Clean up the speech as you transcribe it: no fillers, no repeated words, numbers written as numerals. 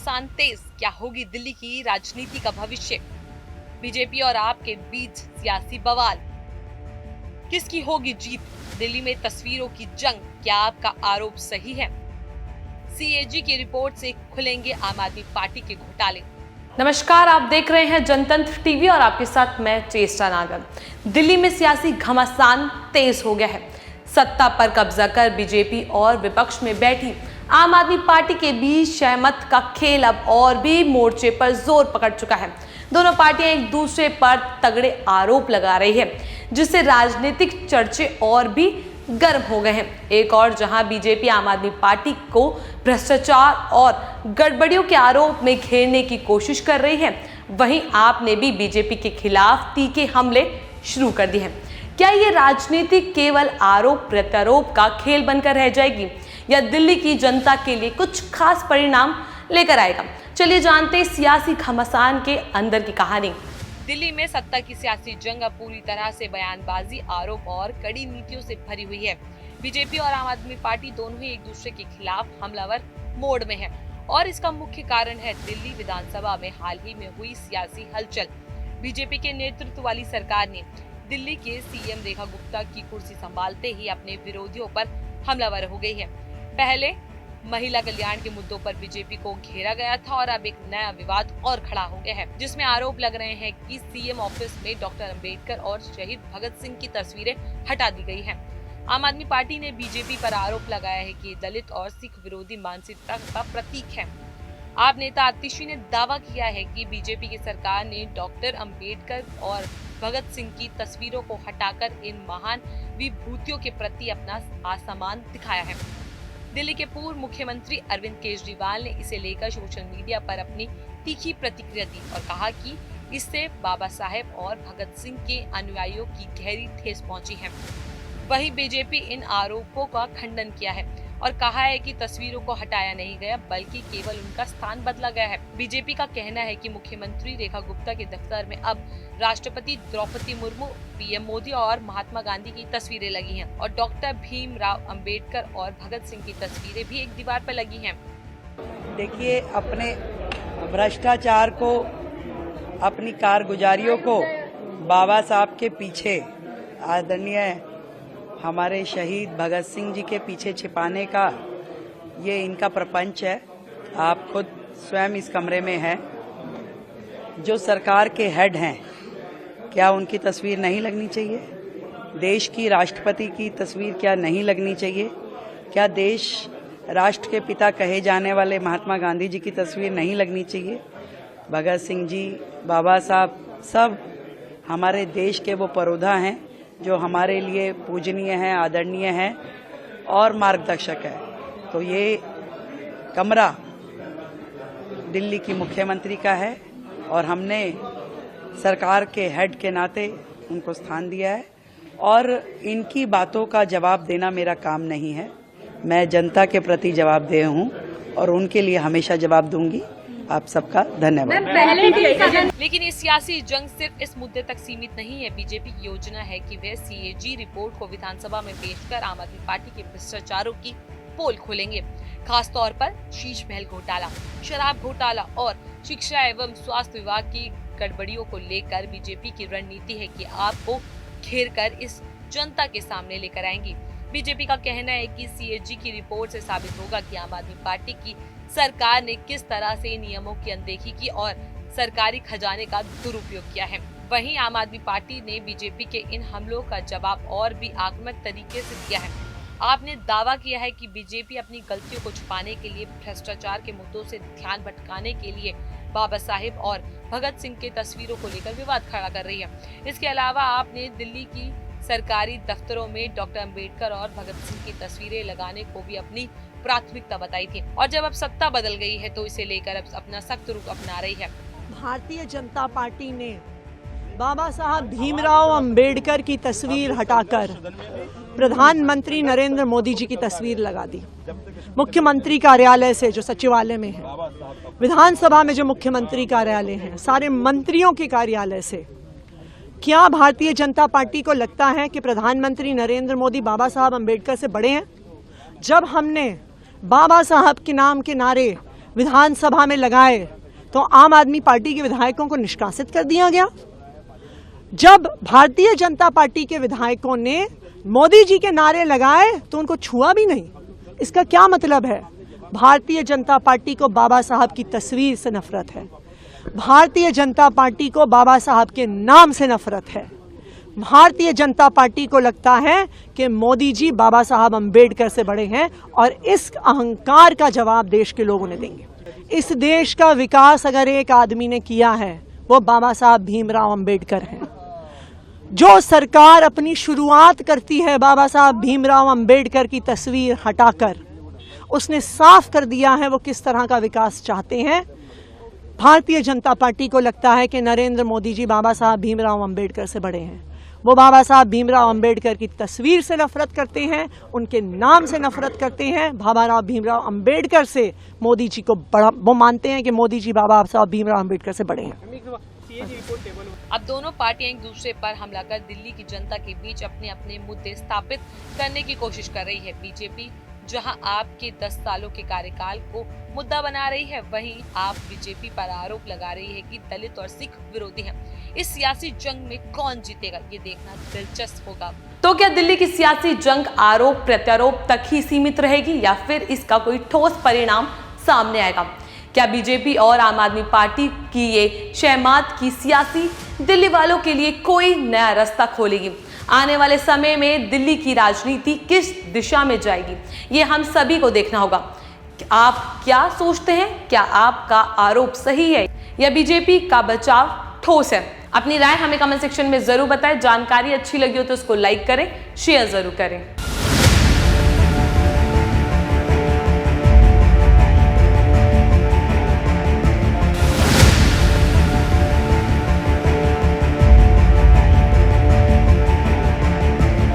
घमासान तेज, क्या होगी दिल्ली की राजनीति का भविष्य? बीजेपी और आप के बीच सियासी बवाल, किसकी होगी जीत? दिल्ली में तस्वीरों की जंग, क्या आपका आरोप सही है? सीएजी की रिपोर्ट से खुलेंगे आम आदमी पार्टी के घोटाले। नमस्कार, आप देख रहे हैं जनतंत्र टीवी और आपके साथ मैं चेष्टा नागर। दिल्ली में सियासी घमासान तेज हो गया है। सत्ता पर कब्जा कर बीजेपी और विपक्ष में बैठी आम आदमी पार्टी के बीच सहमत का खेल अब और भी मोर्चे पर जोर पकड़ चुका है। दोनों पार्टियां एक दूसरे पर तगड़े आरोप लगा रही है, जिससे राजनीतिक चर्चे और भी गर्म हो गए हैं। एक और जहां बीजेपी आम आदमी पार्टी को भ्रष्टाचार और गड़बड़ियों के आरोप में घेरने की कोशिश कर रही है, वहीं आपने भी बीजेपी के खिलाफ तीखे हमले शुरू कर दिए हैं। क्या ये राजनीति केवल आरोप प्रत्यारोप का खेल बनकर रह जाएगी या दिल्ली की जनता के लिए कुछ खास परिणाम लेकर आएगा? चलिए जानते हैं सियासी घमासान के अंदर की कहानी। दिल्ली में सत्ता की सियासी जंग अब पूरी तरह से बयानबाजी, आरोप और कड़ी नीतियों से भरी हुई है। बीजेपी और आम आदमी पार्टी दोनों ही एक दूसरे के खिलाफ हमलावर मोड में है और इसका मुख्य कारण है दिल्ली विधानसभा में हाल ही में हुई सियासी हलचल। बीजेपी के नेतृत्व वाली सरकार ने दिल्ली के सीएम रेखा गुप्ता की कुर्सी संभालते ही अपने विरोधियों पर हमलावर हो गई है। पहले महिला कल्याण के मुद्दों पर बीजेपी को घेरा गया था और अब एक नया विवाद और खड़ा हो गया है, जिसमें आरोप लग रहे हैं कि सीएम ऑफिस में डॉक्टर अंबेडकर और शहीद भगत सिंह की तस्वीरें हटा दी गई हैं। आम आदमी पार्टी ने बीजेपी पर आरोप लगाया है कि दलित और सिख विरोधी मानसिकता का प्रतीक है। आप नेता आतिशी ने दावा किया है कि बीजेपी की सरकार ने डॉक्टर अंबेडकर और भगत सिंह की तस्वीरों को हटाकर इन महान विभूतियों के प्रति अपना असम्मान दिखाया है। दिल्ली के पूर्व मुख्यमंत्री अरविंद केजरीवाल ने इसे लेकर सोशल मीडिया पर अपनी तीखी प्रतिक्रिया दी और कहा कि इससे बाबा साहेब और भगत सिंह के अनुयायियों की गहरी ठेस पहुंची है। वहीं बीजेपी इन आरोपों का खंडन किया है और कहा है कि तस्वीरों को हटाया नहीं गया बल्कि केवल उनका स्थान बदला गया है। बीजेपी का कहना है कि मुख्यमंत्री रेखा गुप्ता के दफ्तर में अब राष्ट्रपति द्रौपदी मुर्मू, पीएम मोदी और महात्मा गांधी की तस्वीरें लगी हैं और डॉक्टर भीमराव अंबेडकर और भगत सिंह की तस्वीरें भी एक दीवार पर लगी हैं। देखिए, अपने भ्रष्टाचार को, अपनी कारगुजारियों को बाबा साहब के पीछे, आदरणीय हमारे शहीद भगत सिंह जी के पीछे छिपाने का ये इनका प्रपंच है। आप खुद स्वयं इस कमरे में हैं। जो सरकार के हेड हैं, क्या उनकी तस्वीर नहीं लगनी चाहिए? देश की राष्ट्रपति की तस्वीर क्या नहीं लगनी चाहिए? क्या देश राष्ट्र के पिता कहे जाने वाले महात्मा गांधी जी की तस्वीर नहीं लगनी चाहिए? भगत सिंह जी, बाबा साहब, सब हमारे देश के वो परोधा हैं जो हमारे लिए पूजनीय हैं, आदरणीय हैं और मार्गदर्शक है। तो ये कमरा दिल्ली की मुख्यमंत्री का है और हमने सरकार के हेड के नाते उनको स्थान दिया है और इनकी बातों का जवाब देना मेरा काम नहीं है। मैं जनता के प्रति जवाबदेह हूँ और उनके लिए हमेशा जवाब दूंगी। आप सबका धन्यवाद। लेकिन ये सियासी जंग सिर्फ इस मुद्दे तक सीमित नहीं है। बीजेपी की योजना है कि वह सीएजी रिपोर्ट को विधानसभा में पेश कर आम आदमी पार्टी के भ्रष्टाचारों की पोल खोलेंगे। खास तौर पर शीश महल घोटाला, शराब घोटाला और शिक्षा एवं स्वास्थ्य विभाग की गड़बड़ियों को लेकर बीजेपी की रणनीति है कि आपको घेर कर इस जनता के सामने लेकर आएंगी। बीजेपी का कहना है कि सीएजी की रिपोर्ट से साबित होगा कि आम आदमी पार्टी की सरकार ने किस तरह से नियमों की अनदेखी की और सरकारी खजाने का दुरुपयोग किया है। वहीं आम आदमी पार्टी ने बीजेपी के इन हमलों का जवाब और भी आक्रामक तरीके से दिया है। आपने दावा किया है कि बीजेपी अपनी गलतियों को छुपाने के लिए, भ्रष्टाचार के मुद्दों से ध्यान भटकाने के लिए बाबा साहेब और भगत सिंह के तस्वीरों को लेकर विवाद खड़ा कर रही है। इसके अलावा आपने दिल्ली की सरकारी दफ्तरों में डॉक्टर अंबेडकर और भगत सिंह की तस्वीरें लगाने को भी अपनी प्राथमिकता बताई थी और जब अब सत्ता बदल गई है तो इसे लेकर अब अपना सख्त रुख अपना रही है। भारतीय जनता पार्टी ने बाबा साहब भीमराव अंबेडकर की तस्वीर हटाकर प्रधानमंत्री नरेंद्र मोदी जी की तस्वीर लगा दी। मुख्यमंत्री कार्यालय से, जो सचिवालय में है, विधानसभा में जो मुख्यमंत्री कार्यालय है, सारे मंत्रियों के कार्यालय से, क्या भारतीय जनता पार्टी को लगता है कि प्रधानमंत्री नरेंद्र मोदी बाबा साहब अंबेडकर से बड़े हैं? जब हमने बाबा साहब के नाम के नारे विधानसभा में लगाए तो आम आदमी पार्टी के विधायकों को निष्कासित कर दिया गया। जब भारतीय जनता पार्टी के विधायकों ने मोदी जी के नारे लगाए तो उनको छुआ भी नहीं। इसका क्या मतलब है? भारतीय जनता पार्टी को बाबा साहब की तस्वीर से नफरत है, भारतीय जनता पार्टी को बाबा साहब के नाम से नफरत है, भारतीय जनता पार्टी को लगता है कि मोदी जी बाबा साहब अंबेडकर से बड़े हैं और इस अहंकार का जवाब देश के लोग उन्हें देंगे। इस देश का विकास अगर एक आदमी ने किया है वो बाबा साहब भीमराव अंबेडकर हैं। जो सरकार अपनी शुरुआत करती है बाबा साहब भीमराव अंबेडकर की तस्वीर हटाकर, उसने साफ कर दिया है वो किस तरह का विकास चाहते हैं। भारतीय जनता पार्टी को लगता है कि नरेंद्र मोदी जी बाबा साहब भीमराव अंबेडकर से बड़े हैं। वो बाबा साहब भीमराव अंबेडकर की तस्वीर से नफरत करते हैं, उनके नाम से नफरत करते हैं। बाबा भीमराव अंबेडकर से मोदी जी को बड़ा, वो मानते हैं कि मोदी जी बाबा साहब भीमराव अंबेडकर से बड़े हैं। अब दोनों पार्टियां एक दूसरे पर हमला कर दिल्ली की जनता के बीच अपने अपने मुद्दे स्थापित करने की कोशिश कर रही है। बीजेपी जहां आपके 10 सालों के कार्यकाल को मुद्दा बना रही है, वहीं आप बीजेपी पर आरोप लगा रही है कि दलित और सिख विरोधी हैं। इस सियासी जंग में कौन जीतेगा ये देखना दिलचस्प होगा। तो क्या दिल्ली की सियासी जंग आरोप प्रत्यारोप तक ही सीमित रहेगी या फिर इसका कोई ठोस परिणाम सामने आएगा? क्या बीजेपी और आम आदमी पार्टी की ये शहमात की सियासी दिल्ली वालों के लिए कोई नया रास्ता खोलेगी? आने वाले समय में दिल्ली की राजनीति किस दिशा में जाएगी ये हम सभी को देखना होगा। आप क्या सोचते हैं? क्या आपका आरोप सही है या बीजेपी का बचाव ठोस है? अपनी राय हमें कमेंट सेक्शन में जरूर बताएं। जानकारी अच्छी लगी हो तो उसको लाइक करें, शेयर जरूर करें।